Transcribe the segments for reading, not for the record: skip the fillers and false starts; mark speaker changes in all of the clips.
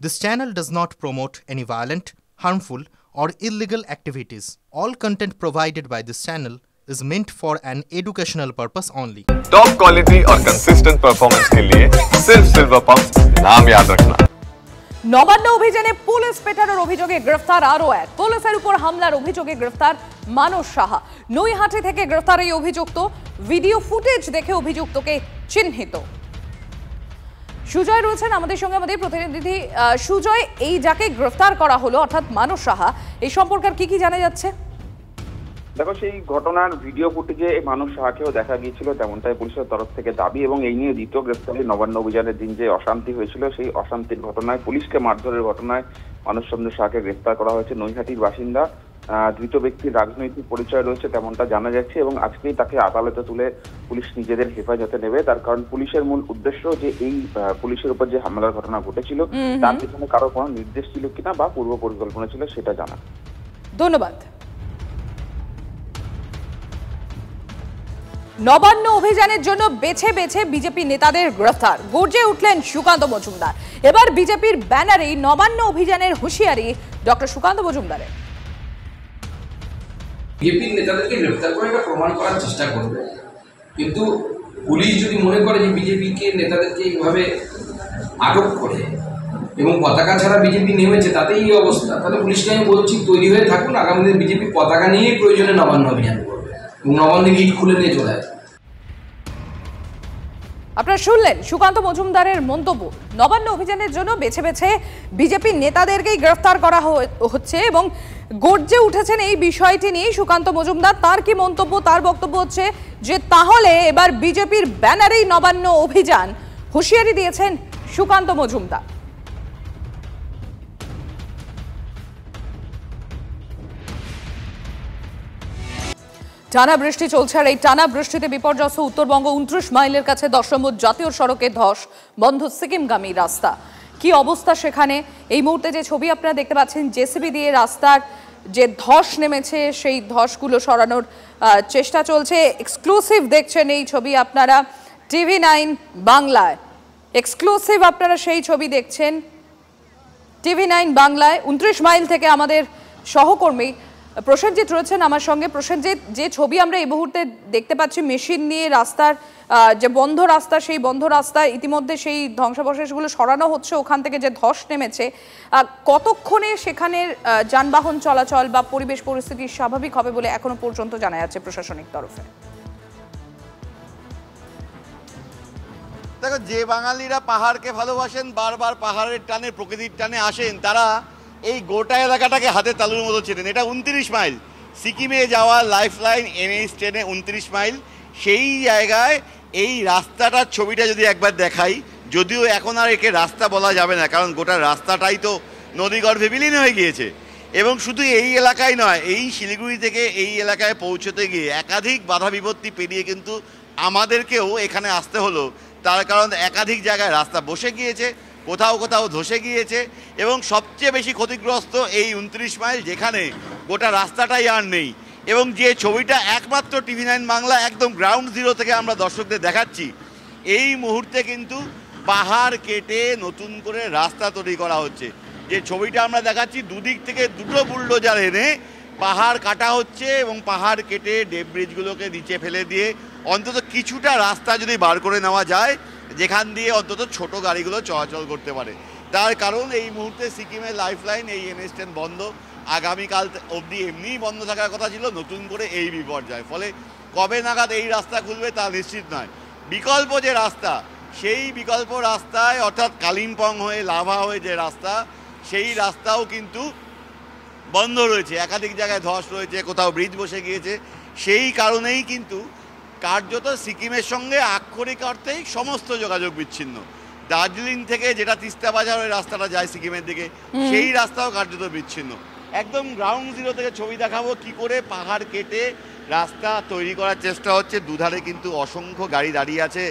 Speaker 1: This channel does not promote any violent, harmful, or illegal activities. All content provided by this channel is meant for an educational purpose only.
Speaker 2: Top quality और consistent performance के लिए सिर्फ silver pumps नाम याद रखना।
Speaker 3: নবান্ন অভিযানে police পেটানোর অভিযোগে গ্রেফতার আরও এক। পুলিশের উপর হামলার অভিযোগে গ্রেফতার মানস সাহা। নৈহাটি থেকে গ্রেফতার এই অভিযুক্ত। ভিডিও ফুটেজ দেখে অভিযুক্তকে চিহ্নিত। সুজয় রয়েছেন আমাদের সঙ্গে, আমাদের প্রতিনিধি সুজয়। এই যাকে গ্রেফতার করা হলো অর্থাৎ মানস সাহা, এই সম্পর্কে কি জানা যাচ্ছে?
Speaker 4: দেখো, সেই ঘটনার ভিডিও ফুটেজে মানস সাহাকেও দেখা গিয়েছিল, তেমনটাই পুলিশের তরফ থেকে দাবি। এবং এই নিয়ে দ্বিতীয় গ্রেফতারি নবান্ন অভিযানের দিন যে অশান্তি হয়েছিল, সেই অশান্তির ঘটনায় পুলিশকে মারধরের ঘটনায় মানস চন্দ্র সাহাকে গ্রেফতার করা হয়েছে। নৈহাটির বাসিন্দা, ধৃত ব্যক্তির রাজনৈতিক পরিচয় রয়েছে তেমনটা জানা যাচ্ছে এবং আজকেই তাকে আদালতে তুলে পুলিশ নিজেদের হেফাজতে নেবে। তার কারণ পুলিশের মূল উদ্দেশ্য যে এই পুলিশের উপর যে হামলার ঘটনা ঘটেছিল তার পিছনে কারো কোনো নির্দেশ ছিল কিনা বা পূর্ব পরিকল্পনা ছিল সেটা জানা।
Speaker 3: ধন্যবাদ। নবান্ন অভিযানের জন্য বেছে বেছে বিজেপি নেতাদের গ্রেফতার। গর্জে উঠলেন সুকান্ত মজুমদার। এবার বিজেপির ব্যানারে নবান্ন অভিযানের হুঁশিয়ারি ডক্টর সুকান্ত মজুমদারের।
Speaker 5: বিজেপির নেতাদেরকে গ্রেফতার করে এটা প্রমাণ করার চেষ্টা করবে, কিন্তু পুলিশ যদি মনে করে যে বিজেপিকে নেতাদেরকে এইভাবে আটক করে এবং পতাকা ছাড়া বিজেপি নেমেছে তাতেই এই অবস্থা, তাহলে পুলিশকে আমি বলছি তৈরি হয়ে থাকুন, আগামী দিনে বিজেপি পতাকা নিয়েই প্রয়োজনে নবান্ন অভিযান করবে এবং নবান্নে গিট খুলে নিয়ে চলে আসবে।
Speaker 3: আপনারা শুনলেন সুকান্ত মজুমদারের মন্তব্য। নবান্ন অভিযানের জন্য বেছে বেছে বিজেপি নেতাদেরকেই গ্রেফতার করা হচ্ছে এবং গর্জে উঠেছেন এই বিষয়টি নিয়ে সুকান্ত মজুমদার। তার কি মন্তব্য? তার বক্তব্য হচ্ছে যে তাহলে এবার বিজেপির ব্যানারেই নবান্ন অভিযান, হুঁশিয়ারি দিয়েছেন সুকান্ত মজুমদার। টানা বৃষ্টি চলছে আর এই টানা বৃষ্টিতে বিপর্যস্ত উত্তরবঙ্গ। 29 মাইলের কাছে 10 নম্বর জাতীয় সড়কে ধস, বন্ধ সিকিমগামী রাস্তা। কি অবস্থা সেখানে? এই মুহূর্তে যে ছবি আপনারা দেখতে পাচ্ছেন, জেসিবি দিয়ে রাস্তার যে ধস নেমেছে সেই ধসগুলো সরানোর চেষ্টা চলছে। এক্সক্লুসিভ দেখছেন এই ছবি আপনারা TV9 বাংলায়। এক্সক্লুসিভ আপনারা সেই ছবি দেখছেন TV9 বাংলায়। 29 মাইল থেকে আমাদের সহকর্মী প্রসেনজিৎ রয়েছেন আমার সঙ্গে। প্রসেনজিৎ, যে ছবি আমরা এই মুহূর্তে দেখতে পাচ্ছি মেশিন নিয়ে রাস্তার যে বন্ধ রাস্তা, সেই বন্ধ রাস্তায় ইতিমধ্যে সেই ধ্বংসাবশেষগুলো সরানো হচ্ছে। ওখান থেকে যে ধস নেমেছে, কতক্ষণে সেখানের যানবাহন চলাচল বা পরিবেশ পরিস্থিতি স্বাভাবিক হবে বলে এখনো পর্যন্ত জানা যাচ্ছে প্রশাসনিক তরফে?
Speaker 6: দেখো, যে বাঙালিরা পাহাড়কে ভালোবাসেন, বারবার পাহাড়ের টানে প্রকৃতির টানে আসেন, তারা এই গোটা এলাকাটাকে হাতে তালুর মতো চেনেন। এটা 29 মাইল সিকিমে যাওয়া লাইফ লাইন NH10 29 মাইল। সেই জায়গায় এই রাস্তাটার ছবিটা যদি একবার দেখাই, যদিও এখন আর একে রাস্তা বলা যাবে না, কারণ গোটা রাস্তাটাই তো নদীগর্ভে বিলীন হয়ে গিয়েছে। এবং শুধু এই এলাকায় নয়, এই শিলিগুড়ি থেকে এই এলাকায় পৌঁছতে গিয়ে একাধিক বাধা বিপত্তি পেরিয়ে কিন্তু আমাদেরকেও এখানে আসতে হলো। তার কারণ একাধিক জায়গায় রাস্তা বসে গিয়েছে, কোথাও কোথাও ধসে গিয়েছে এবং সবচেয়ে বেশি ক্ষতিগ্রস্ত এই 29 মাইল, যেখানে গোটা রাস্তাটাই আর নেই। এবং যে ছবিটা একমাত্র TV9 বাংলা একদম গ্রাউন্ড জিরো থেকে আমরা দর্শকদের দেখাচ্ছি, এই মুহূর্তে কিন্তু পাহাড় কেটে নতুন করে রাস্তা তৈরি করা হচ্ছে। যে ছবিটা আমরা দেখাচ্ছি, দুদিক থেকে দুটো বুলডোজার এনে পাহাড় কাটা হচ্ছে এবং পাহাড় কেটে ডেব্রিজগুলোকে নিচে ফেলে দিয়ে অন্তত কিছুটা রাস্তা যদি বার করে নেওয়া যায়, যেখান দিয়ে অন্তত ছোট গাড়িগুলো চলাচল করতে পারে। তার কারণ এই মুহূর্তে সিকিমের লাইফ লাইন এই NH10 বন্ধ। আগামীকাল অবধি এমনিই বন্ধ থাকার কথা ছিল, নতুন করে এই বিপর্যয়। ফলে কবে নাগাদ এই রাস্তা খুলবে তা নিশ্চিত নয়। বিকল্প যে রাস্তা, সেই বিকল্প রাস্তায় অর্থাৎ কালিম্পং হয়ে লাভা হয়ে যে রাস্তা, সেই রাস্তাও কিন্তু বন্ধ রয়েছে। একাধিক জায়গায় ধস রয়েছে, কোথাও ব্রিজ বসে গিয়েছে। সেই কারণেই কিন্তু কার্যত সিকিমের সঙ্গে আক্ষরিক অর্থেই সমস্ত যোগাযোগ বিচ্ছিন্ন। দার্জিলিং থেকে যেটা তিস্তা বাজার ওই রাস্তাটা যায় সিকিমের দিকে, সেই রাস্তাও কার্যত বিচ্ছিন্ন। একদম গ্রাউন্ড জিরো থেকে ছবি দেখাবো কি করে পাহাড় কেটে রাস্তা তৈরি করার চেষ্টা হচ্ছে। দুধারে কিন্তু অসংখ্য গাড়ি দাঁড়িয়ে আছে,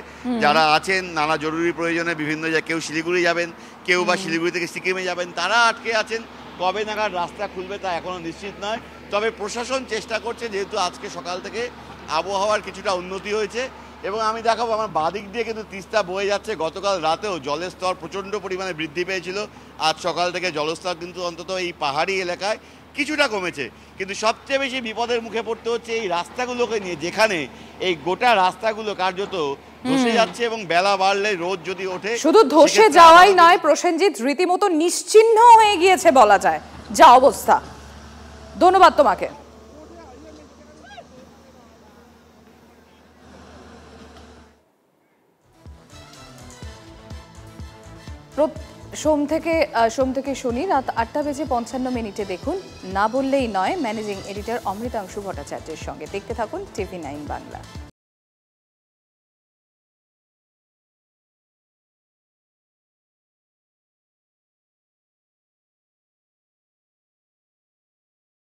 Speaker 6: যারা আছেন নানা জরুরি প্রয়োজনে বিভিন্ন জায়গায়, কেউ শিলিগুড়ি যাবেন, কেউ বা শিলিগুড়ি থেকে সিকিমে যাবেন, তারা আটকে আছেন। কবে নাগাদ রাস্তা খুলবে তা এখনও নিশ্চিত নয়। তবে প্রশাসন চেষ্টা করছে, যেহেতু আজকে সকাল থেকে আবহাওয়ার কিছুটা উন্নতি হয়েছে এবং আমি দেখাবো আমার বাদিক দিয়ে কিন্তু তিস্তা বয়ে যাচ্ছে। গতকাল রাতেও জলের স্তর প্রচণ্ড পরিমাণে বৃদ্ধি পেয়েছিল। আজ সকাল থেকে জলস্তর কিন্তু অন্তত এই পাহাড়ি এলাকায় কিছুটা কমেছে, কিন্তু সবচেয়ে বেশি বিপদের মুখে পড়তে হচ্ছে এই রাস্তাগুলোকে নিয়ে, যেখানে এই গোটা রাস্তাগুলো কার্যত ধসে যাচ্ছে এবং বেলা বাড়লে রোদ যদি ওঠে,
Speaker 3: শুধু ধসে যাওয়াই নয় প্রসেনজিৎ, রীতিমতো নিশ্চিহ্ন হয়ে গিয়েছে বলা যায় যা অবস্থা। ধন্যবাদ তোমাকে। সোম থেকে শনি রাত 8:55 দেখুন না বললেই নয় ম্যানেজিং এডিটর অমৃতাংশু ভট্টাচার্যের সঙ্গে। দেখতে থাকুন TV9 বাংলা।